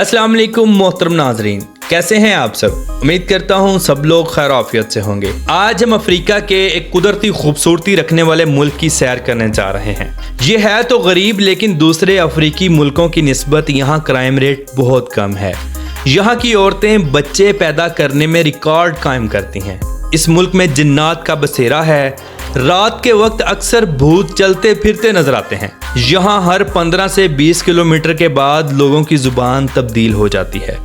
अस्सलाम वालेकुम मोहतरम नाजरीन, कैसे हैं आप सब। उम्मीद करता हूँ सब लोग खैर आफियत से होंगे। आज हम अफ्रीका के एक कुदरती खूबसूरती रखने वाले मुल्क की सैर करने जा रहे हैं। ये है तो गरीब, लेकिन दूसरे अफ्रीकी मुल्कों की निस्बत यहाँ क्राइम रेट बहुत कम है। यहाँ की औरतें बच्चे पैदा करने में रिकॉर्ड कायम करती हैं। इस मुल्क में जिन्नात का बसेरा है। रात के वक्त अक्सर भूत चलते फिरते नजर आते हैं। यहाँ हर 15 से 20 किलोमीटर के बाद लोगों की जुबान तब्दील हो जाती है।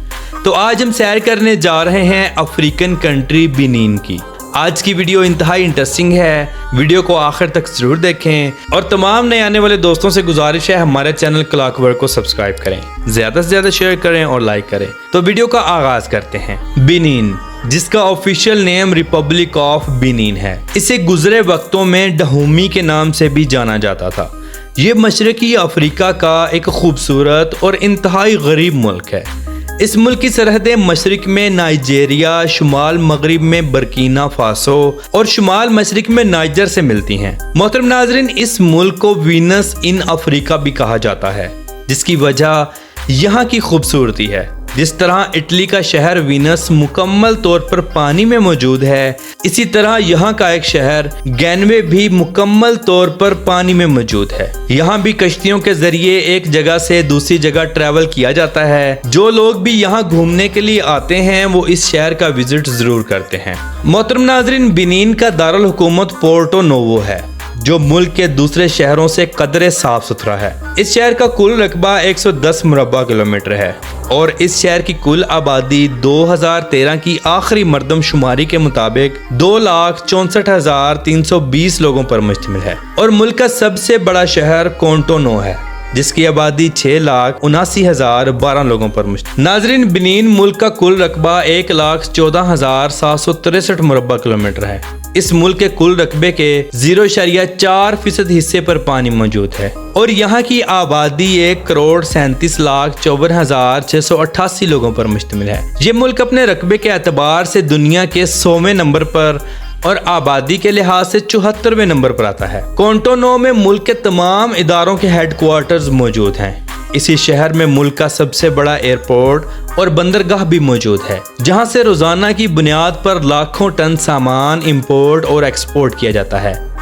तो आज हम सैर करने जा रहे हैं अफ्रीकन कंट्री बेनिन की। आज की वीडियो इंतहाई इंटरेस्टिंग है। वीडियो को आखिर तक जरूर देखें और तमाम नए आने वाले दोस्तों से गुजारिश है हमारे चैनल क्लॉकवर्क को सब्सक्राइब करें, ज्यादा से ज्यादा शेयर करें और लाइक करें। तो वीडियो का आगाज करते हैं। बेनिन, जिसका official name Republic of Benin है, इसे गुजरे वक्तों में डहूमी के नाम से भी जाना जाता था। ये मशरकी अफ्रीका का एक खूबसूरत और इंतहाई गरीब मुल्क है। इस मुल्क की सरहदें मशरिक में नाइजीरिया, शुमाल मगरिब में बर्किना फासो और शुमाल मशरिक में नाइजर से मिलती हैं। मोहतरम नाजरीन, इस मुल्क को वीनस इन अफ्रीका भी कहा जाता है, जिसकी वजह यहाँ की खूबसूरती है। जिस तरह इटली का शहर वीनस मुकम्मल तौर पर पानी में मौजूद है, इसी तरह यहाँ का एक शहर गेनवे भी मुकम्मल तौर पर पानी में मौजूद है। यहाँ भी कश्तियों के जरिए एक जगह से दूसरी जगह ट्रैवल किया जाता है। जो लोग भी यहाँ घूमने के लिए आते हैं वो इस शहर का विजिट जरूर करते हैं। मोहतरम नाजरीन, बेनिन का दारुल हुकूमत पोर्टो नोवो है, जो मुल्क के दूसरे शहरों से कदरे साफ सुथरा है। इस शहर का कुल रकबा 110 मुरब्बा किलोमीटर है और इस शहर की कुल आबादी 2013 की आखिरी मरदमशुमारी के मुताबिक 2,64,320 लोगों पर मुश्तमिल है। और मुल्क का सबसे बड़ा शहर कोटोनू है, जिसकी आबादी 6,79,012 लोगों पर मुश्तमिल। नाजरीन, बेनिन मुल्क का कुल रकबा 1,14,763 मुरब्बा किलोमीटर है। इस मुल्क के कुल रकबे के 0.4% हिस्से पर पानी मौजूद है और यहाँ की आबादी 1,37,54,688 लोगों पर मुश्तमिल है। ये मुल्क अपने रकबे के एतबार से दुनिया के 100वें नंबर पर और आबादी के लिहाज से 74वें नंबर पर आता है। कोटोनू में मुल्क के तमाम इदारों के हेडक्वार्टर्स मौजूद हैं। इसी शहर में मुल्क का सबसे बड़ा एयरपोर्ट और बंदरगाह भी मौजूद है, जहां से रोजाना की बुनियाद पर लाखों टन सामान इंपोर्ट और एक्सपोर्ट किया जाता है।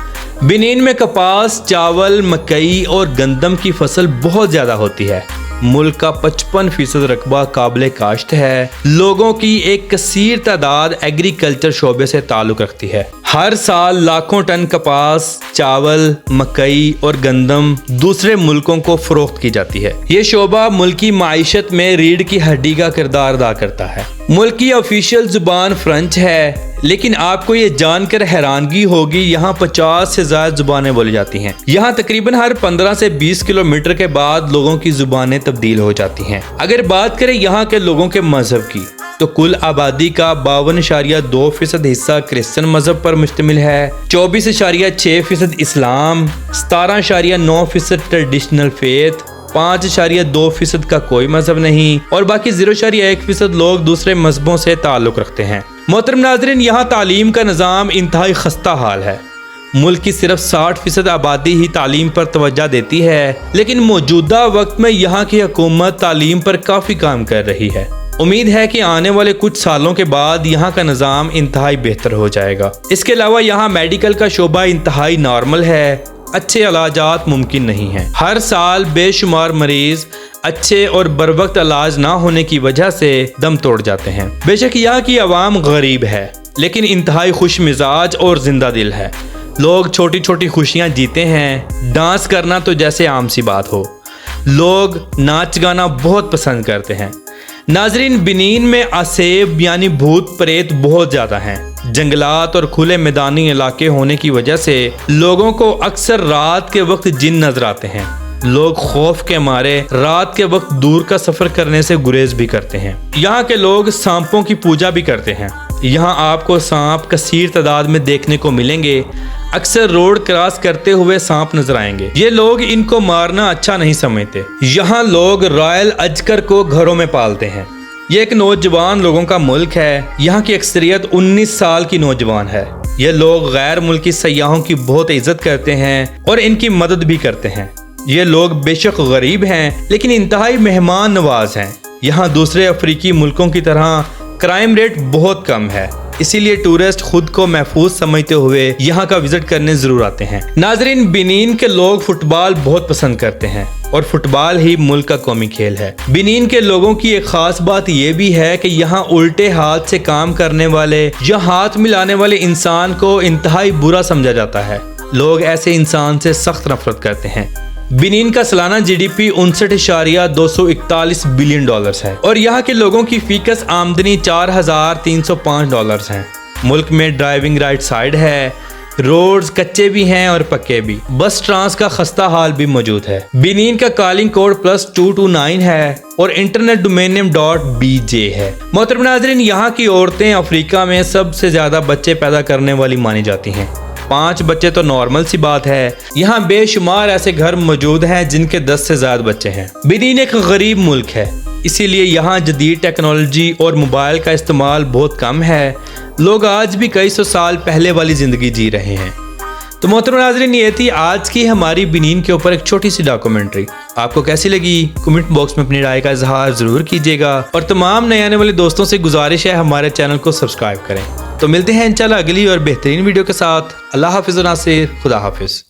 बेनिन में कपास, चावल, मकई और गंदम की फसल बहुत ज्यादा होती है। मुल्क का 55% रकबा काबिल काश्त है। लोगों की एक कसीर तादाद एग्रीकल्चर शोबे से ताल्लुक रखती है। हर साल लाखों टन कपास, चावल, मकई और गंदम दूसरे मुल्कों को फरोख्त की जाती है। ये शोबा मुल्क की माइशत में रीढ़ की हड्डी का किरदार अदा करता है। मुल्क की ऑफिशियल जुबान फ्रेंच है, लेकिन आपको ये जानकर हैरानगी होगी यहाँ 50 से ज्यादा जुबानें बोली जाती हैं। यहाँ तकरीबन हर 15 से 20 किलोमीटर के बाद लोगों की जुबानें तब्दील हो जाती हैं। अगर बात करें यहाँ के लोगों के मजहब की, तो कुल आबादी का 52.2% हिस्सा क्रिश्चियन मजहब पर मुश्तमिल है, 24.6% इस्लाम, 17.9% ट्रेडिशनल फेथ, 5.2% का कोई मजहब नहीं और बाकी 0.1% लोग दूसरे मजहबों से ताल्लुक रखते हैं। मोहतरम नाजरीन, यहाँ तालीम का निज़ाम इंतहाई खस्ता हाल है। मुल्क की सिर्फ 60% आबादी ही तालीम पर तवज्जो देती है, लेकिन मौजूदा वक्त में यहाँ की हुकूमत तालीम पर काफ़ी काम कर रही है। उम्मीद है कि आने वाले कुछ सालों के बाद यहाँ का निज़ाम इंतहाई बेहतर हो जाएगा। इसके अलावा यहाँ मेडिकल का शोबा इंतहाई नॉर्मल है। अच्छे इलाजात मुमकिन नहीं हैं। हर साल बेशुमार मरीज अच्छे और बरवक्त इलाज ना होने की वजह से दम तोड़ जाते हैं। बेशक यहाँ की आवाम गरीब है, लेकिन इंतहाई खुश मिजाज और जिंदा दिल है। लोग छोटी छोटी खुशियाँ जीते हैं। डांस करना तो जैसे आम सी बात हो। लोग नाच गाना बहुत पसंद करते हैं। नाजरीन, बेनिन में असेब यानी भूत प्रेत बहुत ज्यादा हैं। जंगलात और खुले मैदानी इलाके होने की वजह से लोगों को अक्सर रात के वक्त जिन नजर आते हैं। लोग खौफ के मारे रात के वक्त दूर का सफर करने से गुरेज भी करते हैं। यहाँ के लोग सांपों की पूजा भी करते हैं। यहाँ आपको सांप कसीर तादाद में देखने को मिलेंगे। अक्सर रोड क्रॉस करते हुए सांप नजर आएंगे। ये लोग इनको मारना अच्छा नहीं समझते। यहाँ लोग रॉयल अजगर को घरों में पालते हैं। ये एक नौजवान लोगों का मुल्क है। यहाँ की अक्सरियत 19 साल की नौजवान है। ये लोग गैर मुल्की सयाहों की बहुत इज्जत करते हैं और इनकी मदद भी करते हैं। ये लोग बेशक गरीब हैं, लेकिन इंतहाई मेहमान नवाज हैं। यहाँ दूसरे अफ्रीकी मुल्कों की तरह क्राइम रेट बहुत कम है, इसीलिए टूरिस्ट खुद को महफूज समझते हुए यहाँ का विजिट करने जरूर आते हैं। नाजरीन, बेनिन के लोग फुटबॉल बहुत पसंद करते हैं और फुटबॉल ही मुल्क का कौमी खेल है। बेनिन के लोगों की एक खास बात यह भी है कि यहाँ उल्टे हाथ से काम करने वाले या हाथ मिलाने वाले इंसान को इंतहाई बुरा समझा जाता है। लोग ऐसे इंसान से सख्त नफरत करते हैं। बेनिन का सालाना GDP 59.241 बिलियन डॉलर्स है और यहाँ के लोगों की फीकस आमदनी $4,305 है। मुल्क में ड्राइविंग राइट साइड है, रोड्स कच्चे भी हैं और पक्के भी, बस ट्रांस का खस्ता हाल भी मौजूद है। बेनिन का कॉलिंग कोड +229 है और इंटरनेट डोमेन नेम .bj है। मोहतरम नाज़रीन, यहाँ की औरतें अफ्रीका में सबसे ज्यादा बच्चे पैदा करने वाली मानी जाती हैं। 5 बच्चे तो नॉर्मल सी बात है, यहाँ बेशुमार ऐसे घर मौजूद हैं जिनके 10 से ज्यादा बच्चे हैं। बेनिन एक गरीब मुल्क है, इसीलिए यहाँ जदीद टेक्नोलॉजी और मोबाइल का इस्तेमाल बहुत कम है। लोग आज भी कई सौ साल पहले वाली जिंदगी जी रहे हैं। तो मोहतरम नाज़रीन, ये थी आज की हमारी बेनिन के ऊपर एक छोटी सी डॉक्यूमेंट्री। आपको कैसी लगी कमेंट बॉक्स में अपनी राय का इजहार जरूर कीजिएगा और तमाम नए आने वाले दोस्तों से गुजारिश है हमारे चैनल को सब्सक्राइब करें। तो मिलते हैं इंशाल्लाह अगली और बेहतरीन वीडियो के साथ। अल्लाह हाफिज़ नासिर, खुदा हाफिज़।